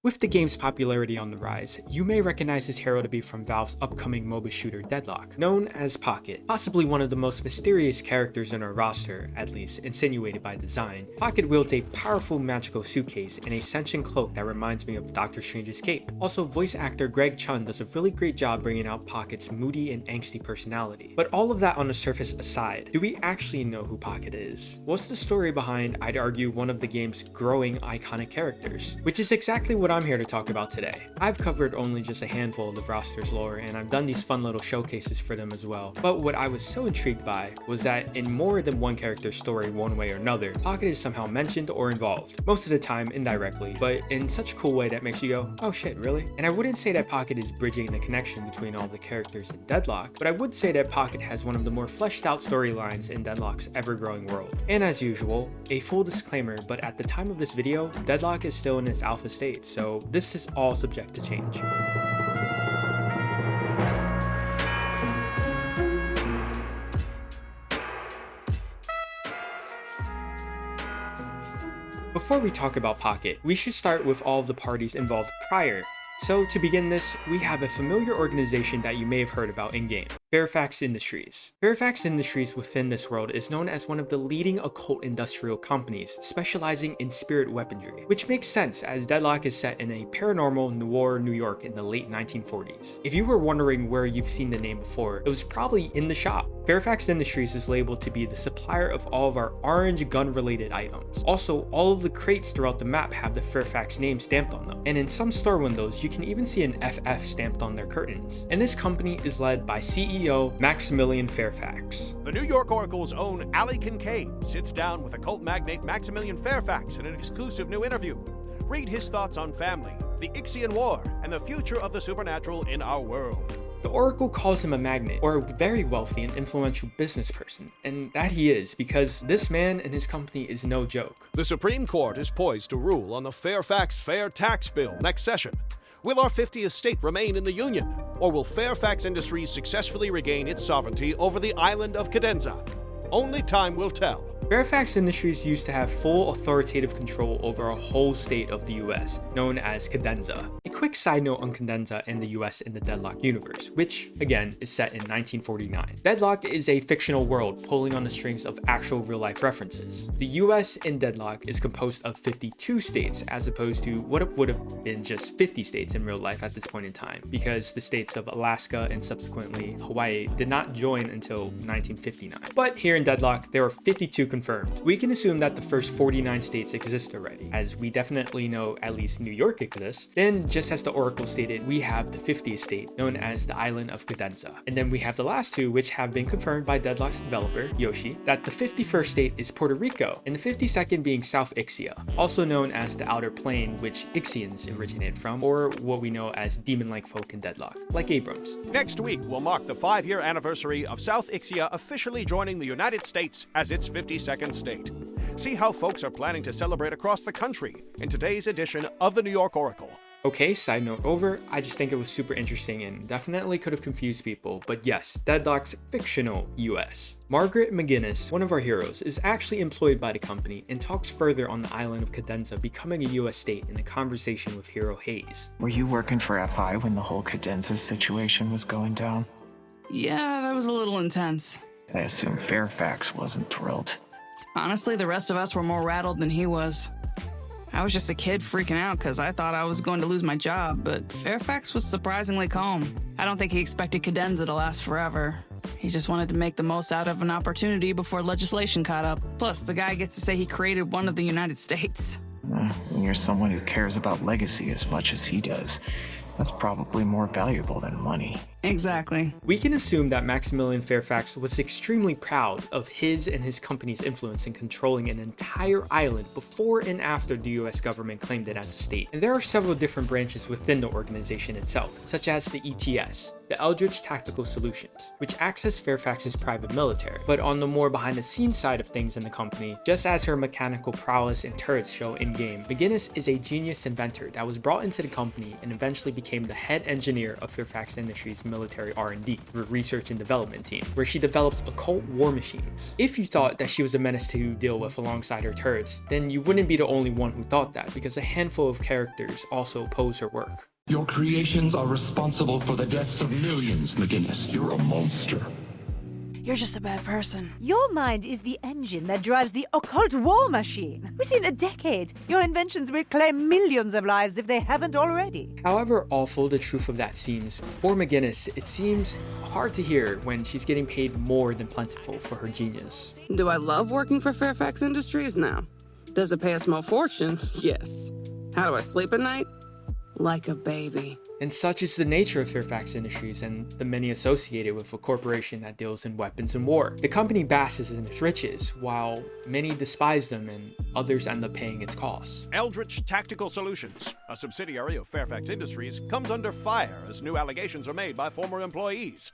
With the game's popularity on the rise, you may recognize this hero to be from Valve's upcoming MOBA shooter Deadlock, known as Pocket. Possibly one of the most mysterious characters in our roster, at least insinuated by design, Pocket wields a powerful magical suitcase and a sentient cloak that reminds me of Doctor Strange's cape. Also, voice actor Greg Chun does a really great job bringing out Pocket's moody and angsty personality. But all of that on the surface aside, do we actually know who Pocket is? What's the story behind, I'd argue, one of the game's growing iconic characters? Which is exactly what I'm here to talk about today. I've covered only just a handful of the roster's lore, and I've done these fun little showcases for them as well. But what I was so intrigued by was that in more than one character's story one way or another, Pocket is somehow mentioned or involved. Most of the time indirectly, but in such a cool way that makes you go, oh shit, really? And I wouldn't say that Pocket is bridging the connection between all the characters in Deadlock, but I would say that Pocket has one of the more fleshed out storylines in Deadlock's ever-growing world. And as usual, a full disclaimer, but at the time of this video, Deadlock is still in its alpha state, so this is all subject to change. Before we talk about Pocket, we should start with all of the parties involved prior. So to begin this, we have a familiar organization that you may have heard about in-game. Fairfax Industries. Fairfax Industries within this world is known as one of the leading occult industrial companies specializing in spirit weaponry, which makes sense as Deadlock is set in a paranormal noir New York in the late 1940s. If you were wondering where you've seen the name before, it was probably in the shop. Fairfax Industries is labeled to be the supplier of all of our orange gun-related items. Also, all of the crates throughout the map have the Fairfax name stamped on them, and in some store windows you can even see an FF stamped on their curtains. And this company is led by CEO Maximillian Fairfax. The New York Oracle's own Ali Kincaid sits down with occult magnate Maximillian Fairfax in an exclusive new interview. Read his thoughts on family, the Ixian War, and the future of the supernatural in our world. The Oracle calls him a magnate, or a very wealthy and influential business person, and that he is, because this man and his company is no joke. The Supreme Court is poised to rule on the Fairfax Fair Tax Bill next session. Will our 50th state remain in the Union, or will Fairfax Industries successfully regain its sovereignty over the island of Cadenza? Only time will tell. Fairfax Industries used to have full authoritative control over a whole state of the US, known as Cadenza. A quick side note on Cadenza and the US in the Deadlock universe, which, again, is set in 1949. Deadlock is a fictional world pulling on the strings of actual real-life references. The US in Deadlock is composed of 52 states, as opposed to what it would have been just 50 states in real life at this point in time, because the states of Alaska and subsequently Hawaii did not join until 1959. But here in Deadlock, there are 52 confirmed. We can assume that the first 49 states exist already, as we definitely know at least New York exists. Then, just as the Oracle stated, we have the 50th state, known as the island of Cadenza. And then we have the last two, which have been confirmed by Deadlock's developer, Yoshi, that the 51st state is Puerto Rico, and the 52nd being South Ixia, also known as the Outer Plane, which Ixians originated from, or what we know as demon-like folk in Deadlock, like Abrams. Next week will mark the 5-year anniversary of South Ixia officially joining the United States as its 52nd state. See how folks are planning to celebrate across the country in today's edition of the New York Oracle. Okay, side note over, I just think it was super interesting and definitely could have confused people, but yes, Deadlock's fictional US. Margaret McGinnis, one of our heroes, is actually employed by the company and talks further on the island of Cadenza becoming a US state in a conversation with hero Hayes. Were you working for FI when the whole Cadenza situation was going down? Yeah, that was a little intense. I assume Fairfax wasn't thrilled. Honestly, the rest of us were more rattled than he was. I was just a kid freaking out because I thought I was going to lose my job, but Fairfax was surprisingly calm. I don't think he expected Cadenza to last forever. He just wanted to make the most out of an opportunity before legislation caught up. Plus, the guy gets to say he created one of the United States. When you're someone who cares about legacy as much as he does, that's probably more valuable than money. Exactly. We can assume that Maximillian Fairfax was extremely proud of his and his company's influence in controlling an entire island before and after the US government claimed it as a state. And there are several different branches within the organization itself, such as the ETS, the Eldritch Tactical Solutions, which acts as Fairfax's private military. But on the more behind-the-scenes side of things in the company, just as her mechanical prowess and turrets show in-game, McGinnis is a genius inventor that was brought into the company and eventually became the head engineer of Fairfax Industries' military R&D, the research and development team, where she develops occult war machines. If you thought that she was a menace to deal with alongside her turrets, then you wouldn't be the only one who thought that, because a handful of characters also oppose her work. Your creations are responsible for the deaths of millions, McGinnis. You're a monster. You're just a bad person. Your mind is the engine that drives the occult war machine. Within a decade, your inventions will claim millions of lives if they haven't already. However awful the truth of that seems, for McGinnis, it seems hard to hear when she's getting paid more than plentiful for her genius. Do I love working for Fairfax Industries? No. Does it pay a small fortune? Yes. How do I sleep at night? Like a baby. And such is the nature of Fairfax Industries and the many associated with a corporation that deals in weapons and war. The company basks in its riches, while many despise them and others end up paying its costs. Eldritch Tactical Solutions, a subsidiary of Fairfax Industries, comes under fire as new allegations are made by former employees.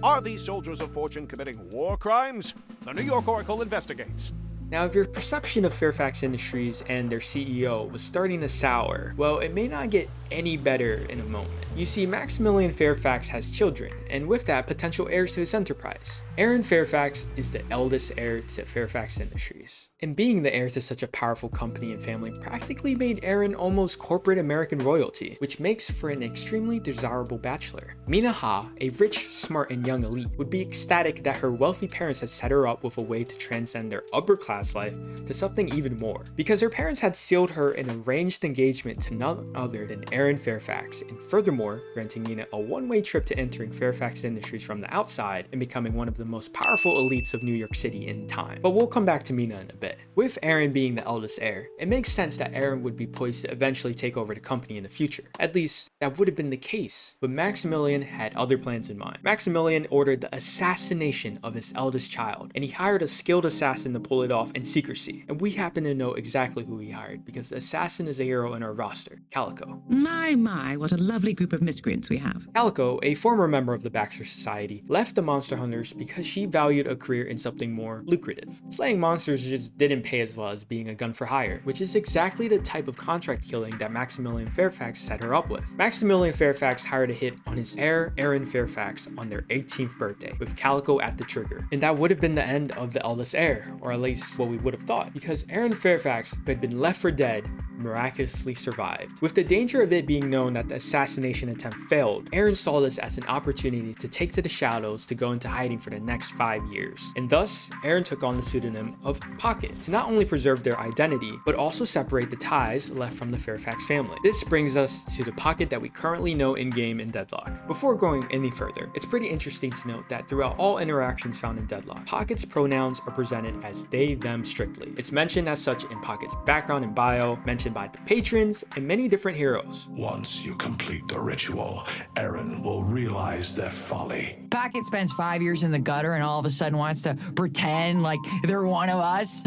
Are these soldiers of fortune committing war crimes? The New York Oracle investigates. Now, if your perception of Fairfax Industries and their CEO was starting to sour, well, it may not get any better in a moment. You see, Maximillian Fairfax has children, and with that, potential heirs to his enterprise. Aaron Fairfax is the eldest heir to Fairfax Industries. And being the heir to such a powerful company and family practically made Aaron almost corporate American royalty, which makes for an extremely desirable bachelor. Mina, a rich, smart, and young elite, would be ecstatic that her wealthy parents had set her up with a way to transcend their upper class life to something even more, because her parents had sealed her an arranged engagement to none other than Aaron Fairfax, and furthermore granting Mina a one-way trip to entering Fairfax Industries from the outside and becoming one of the most powerful elites of New York City in time. But we'll come back to Mina in a bit. With Aaron being the eldest heir, it makes sense that Aaron would be poised to eventually take over the company in the future. At least, that would have been the case, but Maximillian had other plans in mind. Maximillian ordered the assassination of his eldest child, and he hired a skilled assassin to pull it off in secrecy. And we happen to know exactly who he hired, because the assassin is a hero in our roster, Calico. My, what a lovely group of miscreants we have. Calico, a former member of the Baxter Society, left the Monster Hunters because she valued a career in something more lucrative. Slaying monsters just didn't pay as well as being a gun for hire, which is exactly the type of contract killing that Maximillian Fairfax set her up with. Maximillian Fairfax hired a hit on his heir, Aaron Fairfax, on their 18th birthday, with Calico at the trigger. And that would have been the end of the eldest heir, or at least what we would have thought, because Aaron Fairfax, who had been left for dead, miraculously survived. With the danger of it being known that the assassination attempt failed, Aaron saw this as an opportunity to take to the shadows to go into hiding for the next 5 years. And thus, Aaron took on the pseudonym of Pocket to not only preserve their identity, but also separate the ties left from the Fairfax family. This brings us to the Pocket that we currently know in-game in Deadlock. Before going any further, it's pretty interesting to note that throughout all interactions found in Deadlock, Pocket's pronouns are presented as they, them strictly. It's mentioned as such in Pocket's background and bio, mentioned by the patrons, and many different heroes. Once you complete the ritual, Aaron will realize their folly. Pocket spends 5 years in the gutter and all of a sudden wants to pretend like they're one of us.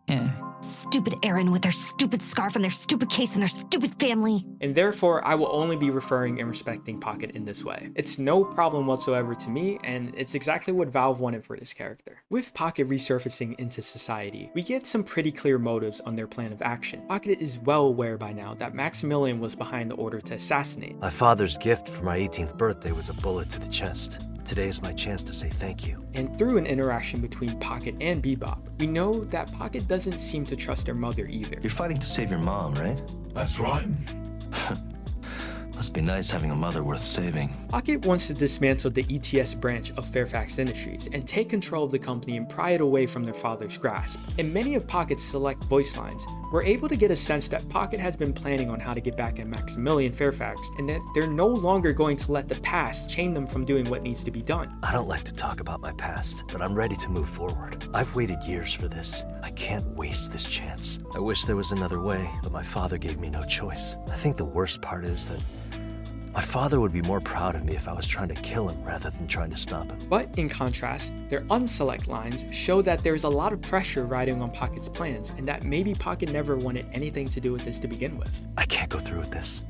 Yeah. Stupid Aaron with their stupid scarf and their stupid case and their stupid family. And therefore, I will only be referring and respecting Pocket in this way. It's no problem whatsoever to me, and it's exactly what Valve wanted for this character. With Pocket resurfacing into society, we get some pretty clear motives on their plan of action. Pocket is well aware by now that Maximillian was behind the order to assassinate. My father's gift for my 18th birthday was a bullet to the chest. Today is my chance to say thank you. And through an interaction between Pocket and Bebop, we know that Pocket doesn't seem to trust their mother either. You're fighting to save your mom, right? That's right. Must be nice having a mother worth saving. Pocket wants to dismantle the ETS branch of Fairfax Industries and take control of the company and pry it away from their father's grasp. In many of Pocket's select voice lines, we're able to get a sense that Pocket has been planning on how to get back at Maximillian Fairfax, and that they're no longer going to let the past chain them from doing what needs to be done. I don't like to talk about my past, but I'm ready to move forward. I've waited years for this. I can't waste this chance. I wish there was another way, but my father gave me no choice. I think the worst part is that my father would be more proud of me if I was trying to kill him rather than trying to stop him. But in contrast, their unselect lines show that there's a lot of pressure riding on Pocket's plans, and that maybe Pocket never wanted anything to do with this to begin with. I can't go through with this.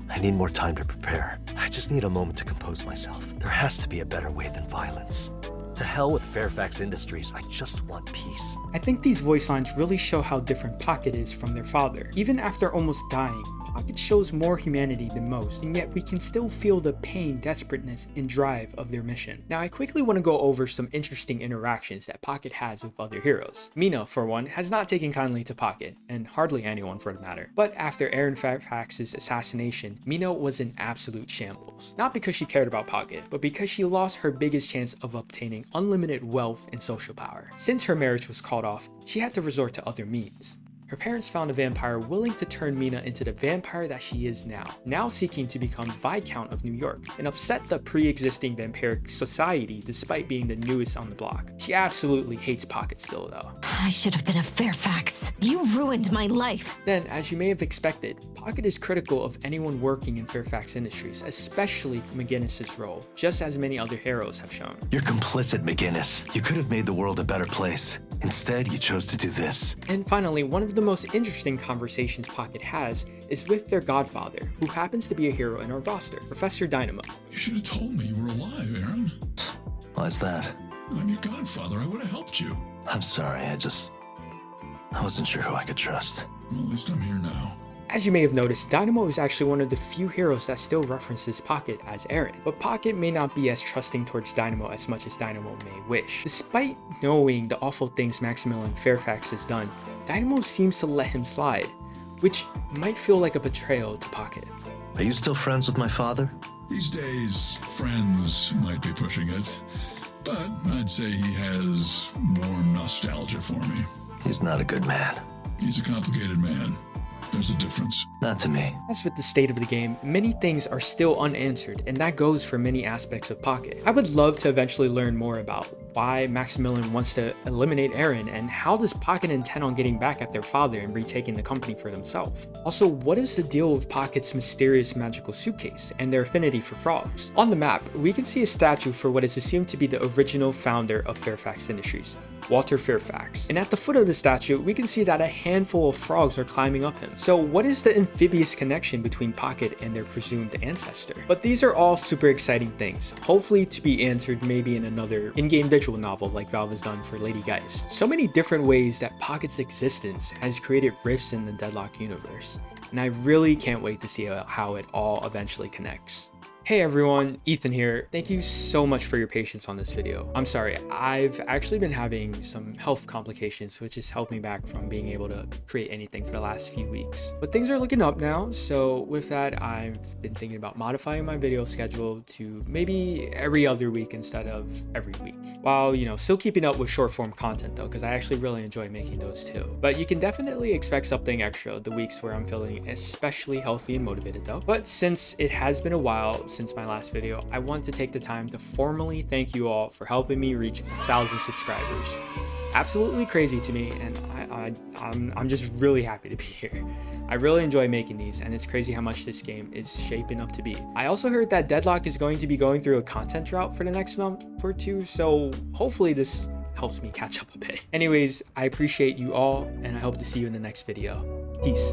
I need more time to prepare. I just need a moment to compose myself. There has to be a better way than violence. To hell with Fairfax Industries, I just want peace. I think these voice lines really show how different Pocket is from their father. Even after almost dying, Pocket shows more humanity than most, and yet we can still feel the pain, desperateness, and drive of their mission. Now I quickly want to go over some interesting interactions that Pocket has with other heroes. Mina, for one, has not taken kindly to Pocket, and hardly anyone for the matter. But after Aaron Fairfax's assassination, Mina was in absolute shambles. Not because she cared about Pocket, but because she lost her biggest chance of obtaining unlimited wealth and social power. Since her marriage was called off, she had to resort to other means. Her parents found a vampire willing to turn Mina into the vampire that she is now seeking to become Viscount of New York, and upset the pre-existing vampiric society despite being the newest on the block. She absolutely hates Pocket still though. I should have been a Fairfax. You ruined my life. Then, as you may have expected, Pocket is critical of anyone working in Fairfax Industries, especially McGinnis' role, just as many other heroes have shown. You're complicit, McGinnis. You could have made the world a better place. Instead, you chose to do this. And finally, one of the most interesting conversations Pocket has is with their godfather, who happens to be a hero in our roster, Professor Dynamo. You should have told me you were alive, Aaron. Why's that? I'm your godfather. I would have helped you. I'm sorry, I wasn't sure who I could trust. Well, at least I'm here now. As you may have noticed, Dynamo is actually one of the few heroes that still references Pocket as Aaron, but Pocket may not be as trusting towards Dynamo as much as Dynamo may wish. Despite knowing the awful things Maximillian Fairfax has done, Dynamo seems to let him slide, which might feel like a betrayal to Pocket. Are you still friends with my father? These days, friends might be pushing it, but I'd say he has more nostalgia for me. He's not a good man. He's a complicated man. There's a difference. Not to me. As with the state of the game, many things are still unanswered, and that goes for many aspects of Pocket. I would love to eventually learn more about why Maximillian wants to eliminate Aaron, and how does Pocket intend on getting back at their father and retaking the company for themselves. Also, what is the deal with Pocket's mysterious magical suitcase and their affinity for frogs? On the map, we can see a statue for what is assumed to be the original founder of Fairfax Industries, Walter Fairfax. And at the foot of the statue, we can see that a handful of frogs are climbing up him. So what is the amphibious connection between Pocket and their presumed ancestor? But these are all super exciting things, hopefully to be answered maybe in another in-game visual novel like Valve has done for Lady Geist. So many different ways that Pocket's existence has created rifts in the Deadlock universe, and I really can't wait to see how it all eventually connects. Hey everyone, Ethan here. Thank you so much for your patience on this video. I'm sorry, I've actually been having some health complications, which has held me back from being able to create anything for the last few weeks. But things are looking up now, so with that, I've been thinking about modifying my video schedule to maybe every other week instead of every week. While, still keeping up with short form content though, because I actually really enjoy making those too. But you can definitely expect something extra the weeks where I'm feeling especially healthy and motivated though. But since it has been a while since my last video, I want to take the time to formally thank you all for helping me reach 1,000 subscribers. Absolutely crazy to me, and I'm just really happy to be here. I really enjoy making these, and it's crazy how much this game is shaping up to be. I also heard that Deadlock is going to be going through a content drought for the next month or two, so hopefully this helps me catch up a bit. Anyways, I appreciate you all, and I hope to see you in the next video. Peace.